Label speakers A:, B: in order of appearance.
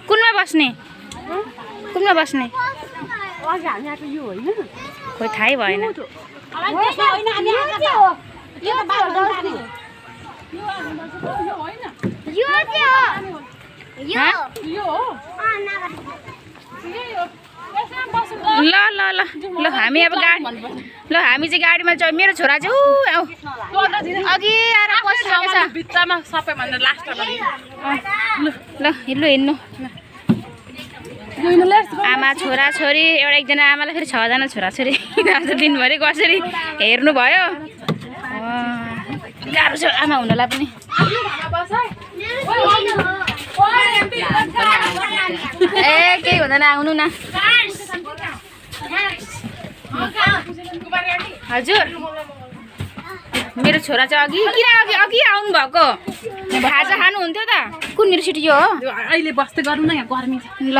A: कुनमा बस्ने कुनमा बस्ने
B: अघि हामी आएको यो होइन
A: खोइ थाहै भएन ल ल ल ल हामी अब गाडी ल हामी चाहिँ गाडीमा मेरो छोरा चाहिँ अघि आएर बसिसकेछ
B: भित्तामा सबैभन्दा लास्टमा
A: ल हिँड्नु हिँड्नु आमा छोरा छोरी एउटा एकजना आमालाई फेरि 6 जना छोरा छोरी आज दिनभरि कसरी हेर्नु भयो गाह्रो छ आमा हुनलाई पनि ए केही हुँदैन आउनु न हजुर मेरो छोरा चाहिँ अघि किन अघि अघि आउनु भएको खाजा खानुहुन्थ्यो त कुन युनिभर्सिटी हो
B: अहिले बस्दै गर्नु न यहाँ गर्मी छ
A: ल